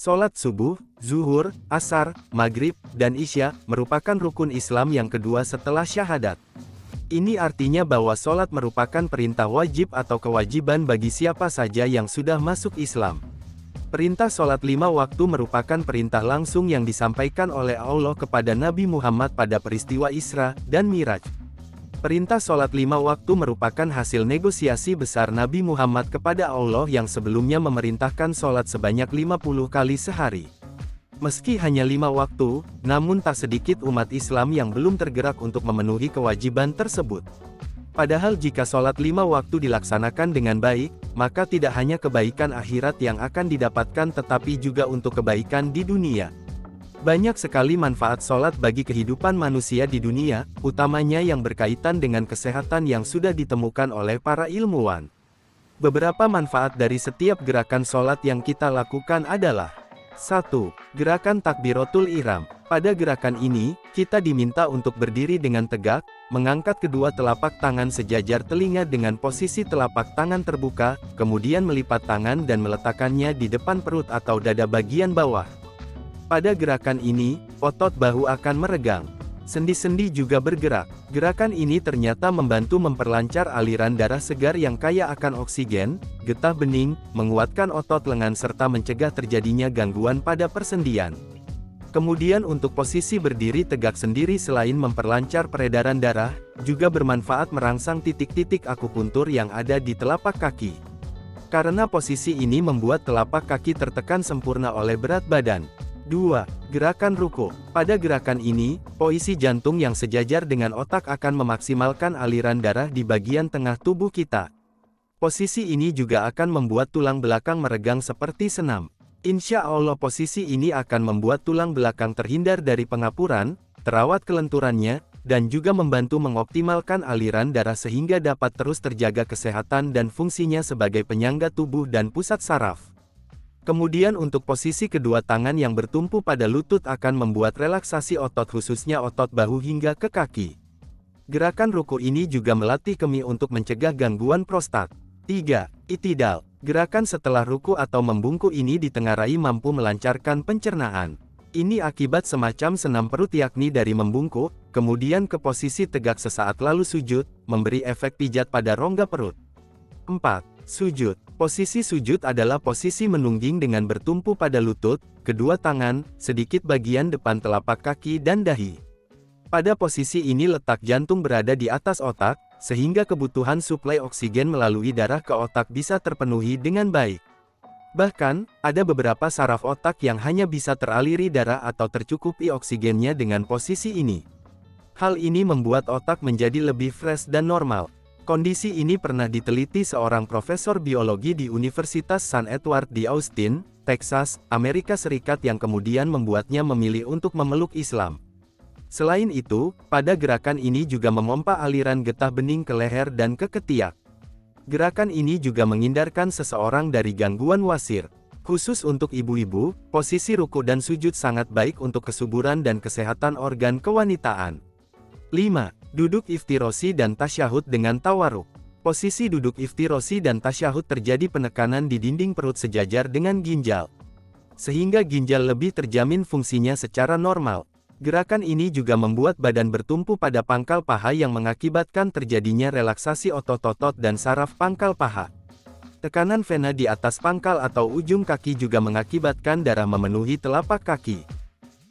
Sholat subuh, zuhur, asar, maghrib, dan isya, merupakan rukun Islam yang kedua setelah syahadat. Ini artinya bahwa sholat merupakan perintah wajib atau kewajiban bagi siapa saja yang sudah masuk Islam. Perintah sholat 5 waktu merupakan perintah langsung yang disampaikan oleh Allah kepada Nabi Muhammad pada peristiwa Isra dan Miraj. Perintah sholat 5 waktu merupakan hasil negosiasi besar Nabi Muhammad kepada Allah yang sebelumnya memerintahkan sholat sebanyak 50 kali sehari. Meski hanya 5 waktu, namun tak sedikit umat Islam yang belum tergerak untuk memenuhi kewajiban tersebut. Padahal jika sholat 5 waktu dilaksanakan dengan baik, maka tidak hanya kebaikan akhirat yang akan didapatkan tetapi juga untuk kebaikan di dunia. Banyak sekali manfaat sholat bagi kehidupan manusia di dunia, utamanya yang berkaitan dengan kesehatan yang sudah ditemukan oleh para ilmuwan. Beberapa manfaat dari setiap gerakan sholat yang kita lakukan adalah: 1. Gerakan takbiratul ihram. Pada gerakan ini, kita diminta untuk berdiri dengan tegak, mengangkat kedua telapak tangan sejajar telinga dengan posisi telapak tangan terbuka, kemudian melipat tangan dan meletakkannya di depan perut atau dada bagian bawah. Pada gerakan ini, otot bahu akan meregang. Sendi-sendi juga bergerak. Gerakan ini ternyata membantu memperlancar aliran darah segar yang kaya akan oksigen, getah bening, menguatkan otot lengan serta mencegah terjadinya gangguan pada persendian. Kemudian untuk posisi berdiri tegak sendiri selain memperlancar peredaran darah, juga bermanfaat merangsang titik-titik akupuntur yang ada di telapak kaki. Karena posisi ini membuat telapak kaki tertekan sempurna oleh berat badan. 2. Gerakan ruku. Pada gerakan ini, posisi jantung yang sejajar dengan otak akan memaksimalkan aliran darah di bagian tengah tubuh kita. Posisi ini juga akan membuat tulang belakang meregang seperti senam. Insya Allah posisi ini akan membuat tulang belakang terhindar dari pengapuran, terawat kelenturannya, dan juga membantu mengoptimalkan aliran darah sehingga dapat terus terjaga kesehatan dan fungsinya sebagai penyangga tubuh dan pusat saraf. Kemudian untuk posisi kedua tangan yang bertumpu pada lutut akan membuat relaksasi otot khususnya otot bahu hingga ke kaki. Gerakan ruku ini juga melatih kemih untuk mencegah gangguan prostat. 3. I'tidal. Gerakan setelah ruku atau membungkuk ini ditengarai mampu melancarkan pencernaan. Ini akibat semacam senam perut yakni dari membungkuk, kemudian ke posisi tegak sesaat lalu sujud, memberi efek pijat pada rongga perut. 4. Sujud. Posisi sujud adalah posisi menungging dengan bertumpu pada lutut, kedua tangan, sedikit bagian depan telapak kaki dan dahi. Pada posisi ini letak jantung berada di atas otak, sehingga kebutuhan suplai oksigen melalui darah ke otak bisa terpenuhi dengan baik. Bahkan, ada beberapa saraf otak yang hanya bisa teraliri darah atau tercukupi oksigennya dengan posisi ini. Hal ini membuat otak menjadi lebih fresh dan normal. Kondisi ini pernah diteliti seorang profesor biologi di Universitas St. Edward di Austin, Texas, Amerika Serikat yang kemudian membuatnya memilih untuk memeluk Islam. Selain itu, pada gerakan ini juga memompa aliran getah bening ke leher dan ke ketiak. Gerakan ini juga menghindarkan seseorang dari gangguan wasir. Khusus untuk ibu-ibu, posisi ruku dan sujud sangat baik untuk kesuburan dan kesehatan organ kewanitaan. 5. Duduk iftirosi dan tasyahud dengan tawarruk. Posisi duduk iftirosi dan tasyahud terjadi penekanan di dinding perut sejajar dengan ginjal, sehingga ginjal lebih terjamin fungsinya secara normal. Gerakan ini juga membuat badan bertumpu pada pangkal paha yang mengakibatkan terjadinya relaksasi otot-otot dan saraf pangkal paha. Tekanan vena di atas pangkal atau ujung kaki juga mengakibatkan darah memenuhi telapak kaki.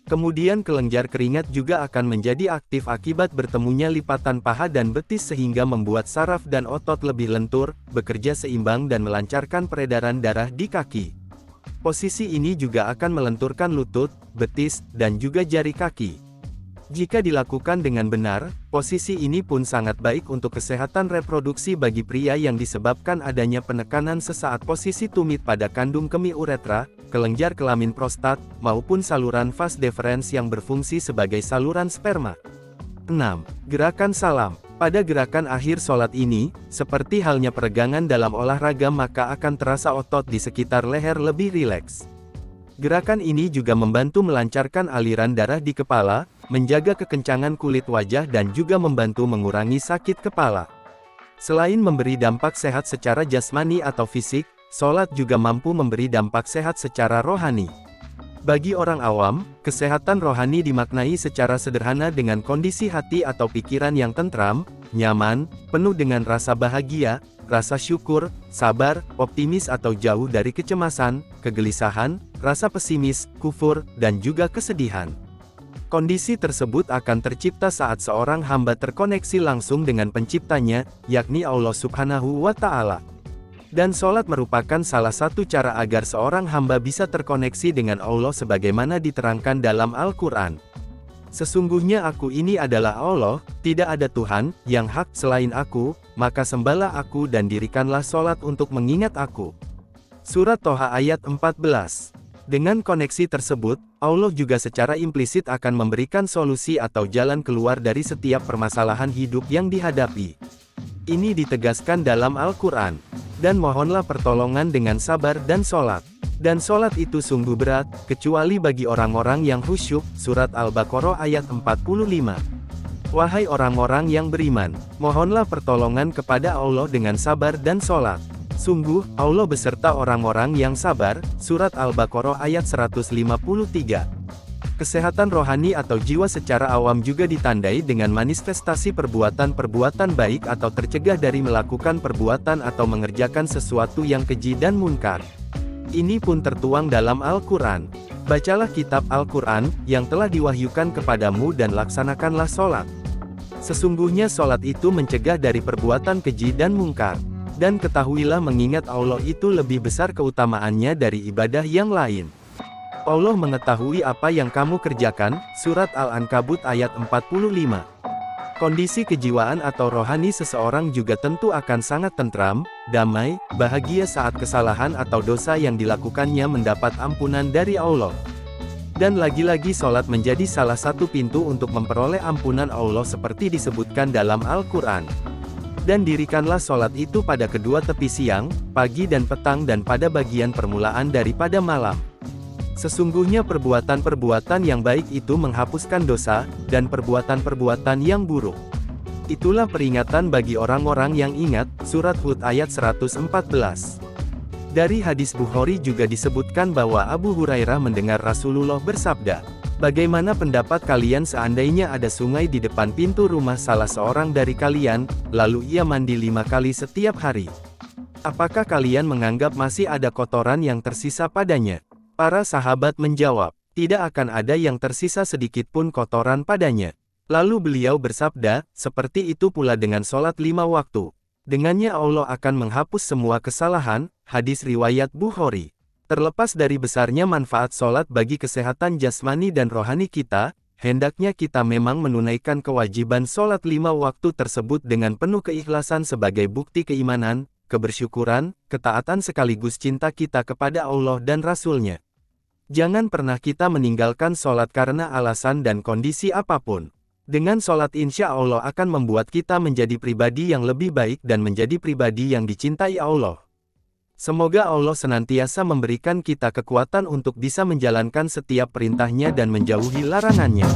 Kemudian kelenjar keringat juga akan menjadi aktif akibat bertemunya lipatan paha dan betis sehingga membuat saraf dan otot lebih lentur, bekerja seimbang dan melancarkan peredaran darah di kaki. Posisi ini juga akan melenturkan lutut, betis, dan juga jari kaki. Jika dilakukan dengan benar, posisi ini pun sangat baik untuk kesehatan reproduksi bagi pria yang disebabkan adanya penekanan sesaat posisi tumit pada kandung kemih uretra, kelenjar kelamin prostat, maupun saluran vas deferens yang berfungsi sebagai saluran sperma. 6. Gerakan salam. Pada gerakan akhir sholat ini, seperti halnya peregangan dalam olahraga maka akan terasa otot di sekitar leher lebih rileks. Gerakan ini juga membantu melancarkan aliran darah di kepala, menjaga kekencangan kulit wajah dan juga membantu mengurangi sakit kepala. Selain memberi dampak sehat secara jasmani atau fisik, sholat juga mampu memberi dampak sehat secara rohani. Bagi orang awam, kesehatan rohani dimaknai secara sederhana dengan kondisi hati atau pikiran yang tentram, nyaman, penuh dengan rasa bahagia, rasa syukur, sabar, optimis atau jauh dari kecemasan, kegelisahan, rasa pesimis, kufur, dan juga kesedihan. Kondisi tersebut akan tercipta saat seorang hamba terkoneksi langsung dengan penciptanya, yakni Allah Subhanahu wa Ta'ala. Dan sholat merupakan salah satu cara agar seorang hamba bisa terkoneksi dengan Allah sebagaimana diterangkan dalam Al-Quran. Sesungguhnya aku ini adalah Allah, tidak ada Tuhan yang hak selain aku, maka sembahlah aku dan dirikanlah sholat untuk mengingat aku. Surat Toha ayat 14. Dengan koneksi tersebut, Allah juga secara implisit akan memberikan solusi atau jalan keluar dari setiap permasalahan hidup yang dihadapi. Ini ditegaskan dalam Al-Quran. Dan mohonlah pertolongan dengan sabar dan sholat. Dan sholat itu sungguh berat, kecuali bagi orang-orang yang khusyuk. Surat Al-Baqarah ayat 45. Wahai orang-orang yang beriman, mohonlah pertolongan kepada Allah dengan sabar dan sholat. Sungguh, Allah beserta orang-orang yang sabar. Surat Al-Baqarah ayat 153. Kesehatan rohani atau jiwa secara awam juga ditandai dengan manifestasi perbuatan-perbuatan baik atau tercegah dari melakukan perbuatan atau mengerjakan sesuatu yang keji dan munkar. Ini pun tertuang dalam Al-Quran. Bacalah kitab Al-Quran, yang telah diwahyukan kepadamu dan laksanakanlah sholat. Sesungguhnya sholat itu mencegah dari perbuatan keji dan munkar. Dan ketahuilah mengingat Allah itu lebih besar keutamaannya dari ibadah yang lain. Allah mengetahui apa yang kamu kerjakan. Surat Al-Ankabut ayat 45. Kondisi kejiwaan atau rohani seseorang juga tentu akan sangat tentram, damai, bahagia saat kesalahan atau dosa yang dilakukannya mendapat ampunan dari Allah. Dan lagi-lagi sholat menjadi salah satu pintu untuk memperoleh ampunan Allah seperti disebutkan dalam Al-Quran. Dan dirikanlah sholat itu pada kedua tepi siang, pagi dan petang dan pada bagian permulaan daripada malam. Sesungguhnya perbuatan-perbuatan yang baik itu menghapuskan dosa, dan perbuatan-perbuatan yang buruk. Itulah peringatan bagi orang-orang yang ingat. Surat Hud ayat 114. Dari hadis Bukhari juga disebutkan bahwa Abu Hurairah mendengar Rasulullah bersabda, "Bagaimana pendapat kalian seandainya ada sungai di depan pintu rumah salah seorang dari kalian, lalu ia mandi 5 kali setiap hari? Apakah kalian menganggap masih ada kotoran yang tersisa padanya?" Para sahabat menjawab, "Tidak akan ada yang tersisa sedikit pun kotoran padanya." Lalu beliau bersabda, "Seperti itu pula dengan sholat 5 waktu. Dengannya Allah akan menghapus semua kesalahan." Hadis riwayat Bukhari. Terlepas dari besarnya manfaat sholat bagi kesehatan jasmani dan rohani kita, hendaknya kita memang menunaikan kewajiban sholat 5 waktu tersebut dengan penuh keikhlasan sebagai bukti keimanan, kebersyukuran, ketaatan sekaligus cinta kita kepada Allah dan Rasul-Nya. Jangan pernah kita meninggalkan sholat karena alasan dan kondisi apapun. Dengan sholat insya Allah akan membuat kita menjadi pribadi yang lebih baik dan menjadi pribadi yang dicintai Allah. Semoga Allah senantiasa memberikan kita kekuatan untuk bisa menjalankan setiap perintahnya dan menjauhi larangannya.